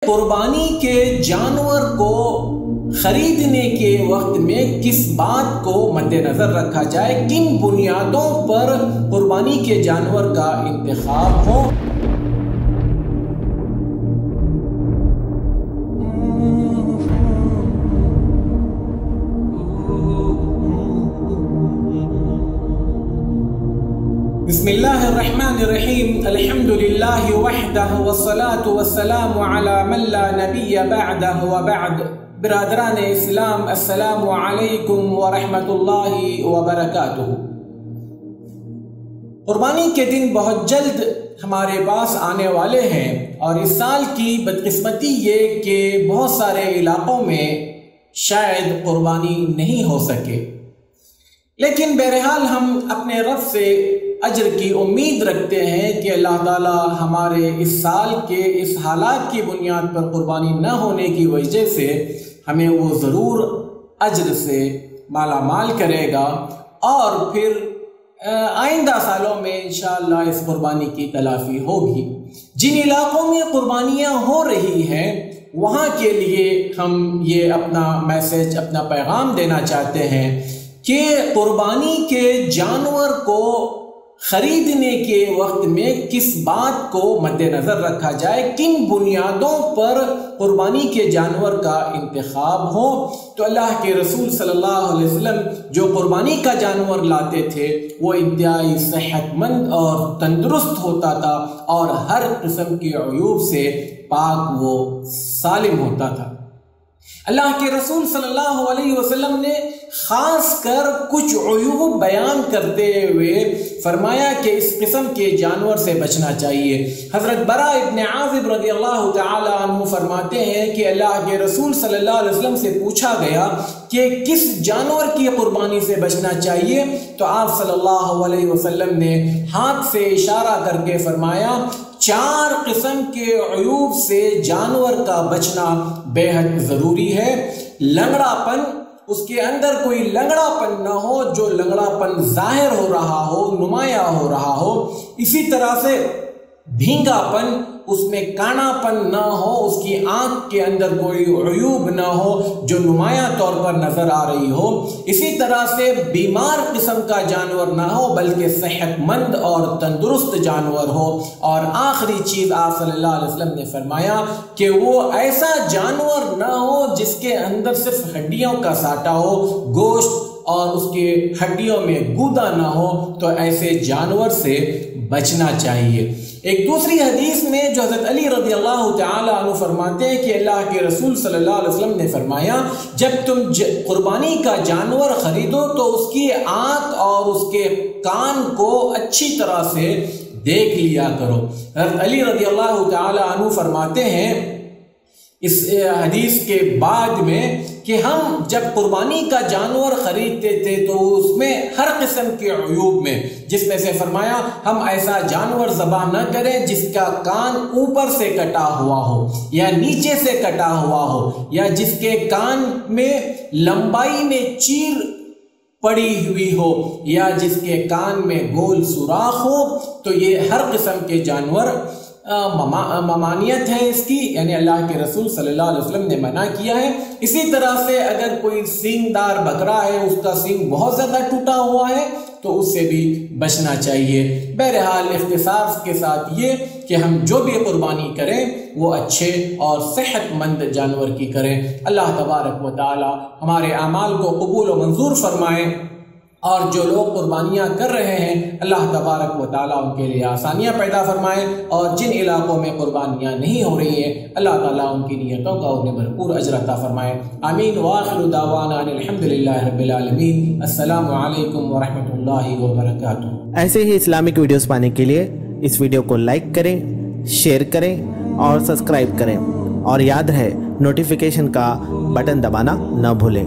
قربانی کے جانور کو خریدنے کے وقت میں کس بات کو مد نظر رکھا جائے، کن بنیادوں پر قربانی کے جانور کا انتخاب ہو۔ بسم اللہ الرحمن الرحیم، الحمدللہ وحدہ والصلاة والسلام علی من لا نبی بعدہ وبعد۔ برادران اسلام، السلام علیکم ورحمۃ اللہ وبرکاتہ۔ قربانی کے دن بہت جلد ہمارے پاس آنے والے ہیں، اور اس سال کی بدقسمتی یہ کہ بہت سارے علاقوں میں شاید قربانی نہیں ہو سکے، لیکن بہرحال ہم اپنے رب سے اجر کی امید رکھتے ہیں کہ اللہ تعالیٰ ہمارے اس سال کے اس حالات کی بنیاد پر قربانی نہ ہونے کی وجہ سے ہمیں وہ ضرور اجر سے مالا مال کرے گا، اور پھر آئندہ سالوں میں انشاءاللہ اس قربانی کی تلافی ہوگی۔ جن علاقوں میں قربانیاں ہو رہی ہیں وہاں کے لیے ہم یہ اپنا میسج، اپنا پیغام دینا چاہتے ہیں کہ قربانی کے جانور کو خریدنے کے وقت میں کس بات کو مد نظر رکھا جائے، کن بنیادوں پر قربانی کے جانور کا انتخاب ہو۔ تو اللہ کے رسول صلی اللہ علیہ وسلم جو قربانی کا جانور لاتے تھے وہ انتہائی صحت مند اور تندرست ہوتا تھا، اور ہر قسم کے عیوب سے پاک وہ سالم ہوتا تھا۔ اللہ کے رسول صلی اللہ علیہ وسلم نے خاص کر کچھ عیوب بیان کرتے ہوئے فرمایا کہ اس قسم کے جانور سے بچنا چاہیے۔ حضرت براء ابن عازب رضی اللہ تعالی عنہ فرماتے ہیں کہ اللہ کے رسول صلی اللہ علیہ وسلم سے پوچھا گیا کہ کس جانور کی قربانی سے بچنا چاہیے، تو آپ صلی اللہ علیہ وسلم نے ہاتھ سے اشارہ کر کے فرمایا 4 قسم کے عیوب سے جانور کا بچنا بے حد ضروری ہے۔ لنگڑا پن، اس کے اندر کوئی لنگڑا پن نہ ہو جو لنگڑا پن ظاہر ہو رہا ہو، نمایاں ہو رہا ہو۔ اسی طرح سے بھینگا پن، اس میں کانا پن نہ ہو، اس کی آنکھ کے اندر کوئی عیوب نہ ہو جو نمایاں طور پر نظر آ رہی ہو۔ اسی طرح سے بیمار قسم کا جانور نہ ہو بلکہ صحت مند اور تندرست جانور ہو۔ اور آخری چیز آپ صلی اللہ علیہ وسلم نے فرمایا کہ وہ ایسا جانور نہ ہو جس کے اندر صرف ہڈیوں کا ساٹا ہو، گوشت اور اس کے ہڈیوں میں گودا نہ ہو، تو ایسے جانور سے بچنا چاہیے۔ ایک دوسری حدیث میں جو حضرت علی رضی اللہ تعالی عنہ فرماتے ہیں کہ اللہ کے رسول صلی اللہ علیہ وسلم نے فرمایا جب تم قربانی کا جانور خریدو تو اس کی آنکھ اور اس کے کان کو اچھی طرح سے دیکھ لیا کرو۔ حضرت علی رضی اللہ تعالی عنہ فرماتے ہیں اس حدیث کے بعد میں کہ ہم جب قربانی کا جانور خریدتے تھے تو اس میں ہر قسم کے عیوب میں، جس میں سے فرمایا ہم ایسا جانور ذبح نہ کریں جس کا کان اوپر سے کٹا ہوا ہو یا نیچے سے کٹا ہوا ہو، یا جس کے کان میں لمبائی میں چیر پڑی ہوئی ہو، یا جس کے کان میں گول سوراخ ہو۔ تو یہ ہر قسم کے جانور ممانعت ہے اس کی، یعنی اللہ کے رسول صلی اللہ علیہ وسلم نے منع کیا ہے۔ اسی طرح سے اگر کوئی سینگ دار بکرا ہے، اس کا سینگ بہت زیادہ ٹوٹا ہوا ہے تو اس سے بھی بچنا چاہیے۔ بہرحال اختصار کے ساتھ یہ کہ ہم جو بھی قربانی کریں وہ اچھے اور صحت مند جانور کی کریں۔ اللہ تبارک و تعالی ہمارے اعمال کو قبول و منظور فرمائے، اور جو لوگ قربانیاں کر رہے ہیں اللہ تبارک و تعالیٰ ان کے لیے آسانیاں پیدا فرمائے، اور جن علاقوں میں قربانیاں نہیں ہو رہی ہیں اللہ تعالیٰ ان کی نیتوں کا انہیں بھرپور اجر عطا فرمائے۔ آمین۔ وآخر دعوانا الحمدللہ رب العالمین۔ السلام علیکم ورحمۃ اللہ وبرکاتہ۔ ایسے ہی اسلامک ویڈیوز پانے کے لیے اس ویڈیو کو لائک کریں، شیئر کریں اور سبسکرائب کریں، اور یاد رہے نوٹیفیکیشن کا بٹن دبانا نہ بھولیں۔